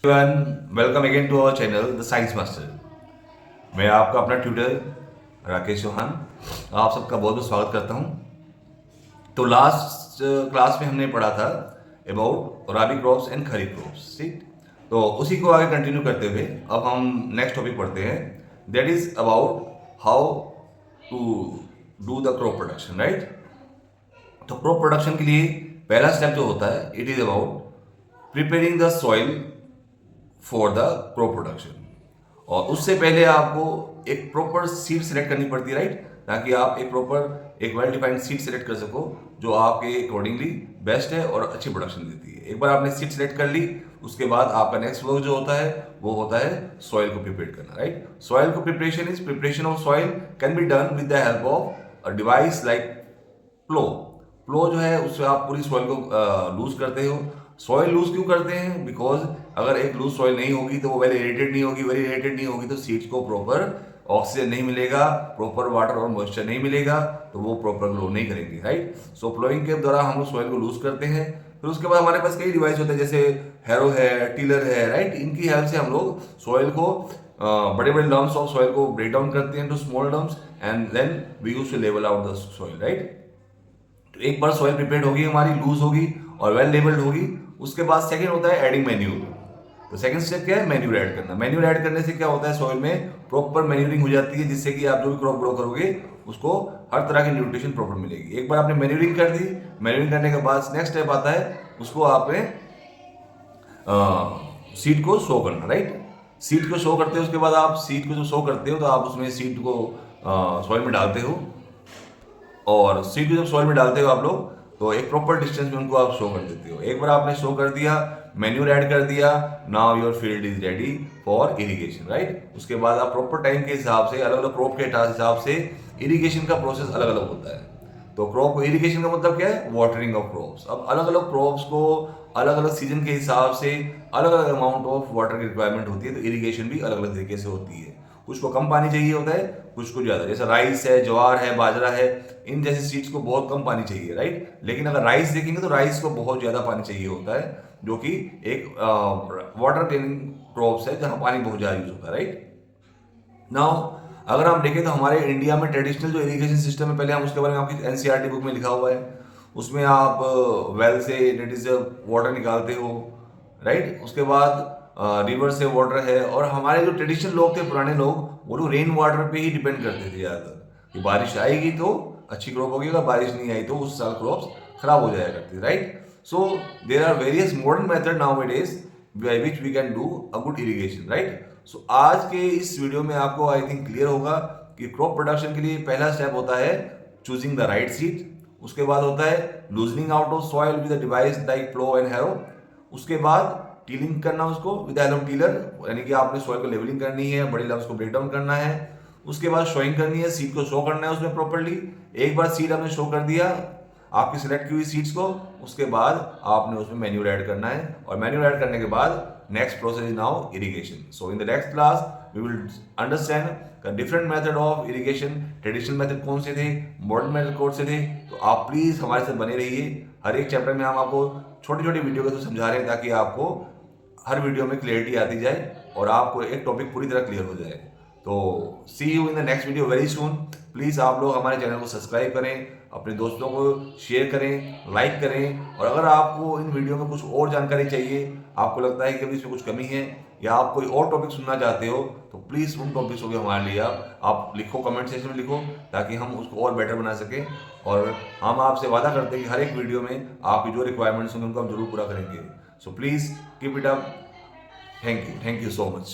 Everyone, welcome again to our channel the science master. मैं आपका अपना ट्यूटर राकेश चौहान आप सबका बहुत बहुत स्वागत करता हूं। तो लास्ट क्लास में हमने पढ़ा था about rabi crops and kharif crops, ठीक। तो उसी को आगे कंटिन्यू करते हुए अब हम नेक्स्ट टॉपिक पढ़ते हैं, that is about how to do the crop production, right. तो क्रॉप प्रोडक्शन के लिए पहला स्टेप जो होता है, it is about preparing the soil for the crop production. और उससे पहले आपको एक प्रॉपर सीड सेलेक्ट करनी पड़ती है, राइट, ताकि आप एक वेल डिफाइंड सीड सेलेक्ट कर सको जो आपके अकॉर्डिंगली बेस्ट है और अच्छी प्रोडक्शन देती है। एक बार आपने सीड सेलेक्ट कर ली, उसके बाद आपका नेक्स्ट वर्क जो होता है वो होता है सॉइल को प्रिपेयर करना, राइट। सॉइल को preparation of soil can be done with the help of a device like plough. Plough जो है उससे आप पूरी सॉइल को लूज करते हो। सॉइल लूज क्यों करते हैं? बिकॉज अगर एक लूज सॉइल नहीं होगी तो वो वेरी इरेटेड नहीं होगी तो सीड्स को प्रॉपर ऑक्सीजन नहीं मिलेगा, प्रॉपर वाटर और मॉइस्चर नहीं मिलेगा, तो वो प्रॉपर ग्रो नहीं करेंगे, राइट। सो प्लोइंग के द्वारा हम लोग सॉइल को लूज करते हैं। फिर उसके बाद हमारे पास कई डिवाइस होते हैं, जैसे हैरो है, टिलर है, राइट। इनकी हेल्प से हम लोग सॉइल को बड़े बड़े लम्स ऑफ सॉइल को ब्रेक डाउन करते हैं to small lumps and then we use to level out the soil, right. तो एक बार सॉइल प्रिपेयर्ड होगी, हमारी लूज होगी और वेल लेबल्ड होगी, उसके बाद सेकंड होता है एडिंग मैन्यूर। तो सेकंड स्टेप क्या है? मैन्यूर ऐड करना। मैन्यूर ऐड करने से क्या होता है, सॉइल में प्रॉपर मैन्यूरिंग हो जाती है, जिससे कि आप जो भी क्रॉप ग्रो करोगे उसको हर तरह की न्यूट्रिशन प्रॉपर मिलेगी। एक बार आपने मैन्यूरिंग कर दी, मैन्यूरिंग करने के बाद नेक्स्ट स्टेप आता है, उसको आपने सीड को शो करना, राइट। सीड को शो करते हो, उसके बाद आप सीड को जो शो करते हो तो आप उसमें सीड को सॉइल में डालते हो, और सीड को जब सॉइल में डालते हो आप लोग तो एक प्रॉपर डिस्टेंस में उनको आप शो कर देते हो। एक बार आपने शो कर दिया, मैन्यूर ऐड कर दिया, now your field is ready for irrigation, right. उसके बाद आप प्रॉपर टाइम के हिसाब से, अलग अलग क्रॉप के हिसाब से इरिगेशन का प्रोसेस अलग अलग होता है। तो क्रॉप इरिगेशन का मतलब क्या है? Watering of crops. अब अलग अलग क्रॉप्स को अलग अलग सीजन के हिसाब से अलग अलग अमाउंट ऑफ वाटर की रिक्वायरमेंट होती है, तो इरिगेशन भी अलग अलग तरीके से होती है। कुछ को कम पानी चाहिए होता है, कुछ को ज्यादा। जैसे राइस है, ज्वार है, बाजरा है, इन जैसे सीड्स को बहुत कम पानी चाहिए, राइट। लेकिन अगर राइस देखेंगे तो राइस को बहुत ज्यादा पानी चाहिए होता है, जो कि एक वाटर टेनिंग क्रॉप्स है जहां पानी बहुत ज्यादा यूज होता है, राइट। नाउ अगर हम देखें तो हमारे इंडिया में ट्रेडिशनल जो इरिगेशन सिस्टम है, पहले हम उसके बारे में आपकी एनसीईआरटी बुक में लिखा हुआ है। उसमें आप वेल से डेट इज वाटर निकालते हो, राइट। उसके बाद रिवर से वाटर है, और हमारे जो ट्रेडिशनल लोग थे, पुराने लोग, वो लोग रेन वाटर पे ही डिपेंड करते थे ज़्यादातर, कि बारिश आएगी तो अच्छी क्रॉप होगी, अगर बारिश नहीं आई तो उस साल क्रॉप्स खराब हो जाया करती, right. So there are various modern method now it is by which we can do a good irrigation, right. So आज के इस वीडियो में आपको आई थिंक क्लियर होगा कि क्रॉप प्रोडक्शन के लिए पहला स्टेप होता है चूजिंग द राइट सीड। उसके बाद होता है loosening out of soil with a device like plough and harrow. उसके बाद टीलिंग करना उसको विद हेल्प ऑफ टीलर, यानी कि आपने सॉइल को लेवलिंग करनी है, बड़े लम्स को ब्रेक डाउन करना है। उसके बाद शोइंग करनी है, सीड को शो करना है उसमें प्रॉपर्ली। एक बार सीड हमने शो कर दिया आपकी सिलेक्ट की हुई सीड्स को, उसके बाद आपने उसमें मैन्यूर ऐड करना है, और मैन्यूर ऐड करने के बाद next process is now irrigation. So in the next class we will understand the different method of irrigation. Traditional method कौन से थे, मॉडर्न मेथड कौन से थे। तो आप प्लीज हमारे साथ बने रहिए। हर एक चैप्टर में हम आपको छोटी छोटी वीडियो के थ्रू समझा रहे हैं, ताकि आपको हर वीडियो में क्लियरिटी आती जाए और आपको एक टॉपिक पूरी तरह क्लियर हो जाए। तो see you in the next video very soon. Please आप लोग हमारे चैनल को सब्सक्राइब करें, अपने दोस्तों को शेयर करें, लाइक करें, और अगर आपको इन वीडियो में कुछ और जानकारी चाहिए, आपको लगता है कि अभी इसमें कुछ कमी है, या आप कोई और टॉपिक सुनना चाहते हो, तो प्लीज़ उन टॉपिक्स को भी हमारे लिए आप लिखो, कमेंट सेक्शन में लिखो, ताकि हम उसको और बेटर बना सकें। और हम आपसे वादा करते हैं कि हर एक वीडियो में आपकी जो रिक्वायरमेंट्स होंगे उनको हम जरूर पूरा करेंगे। So please keep it up. Thank you so much.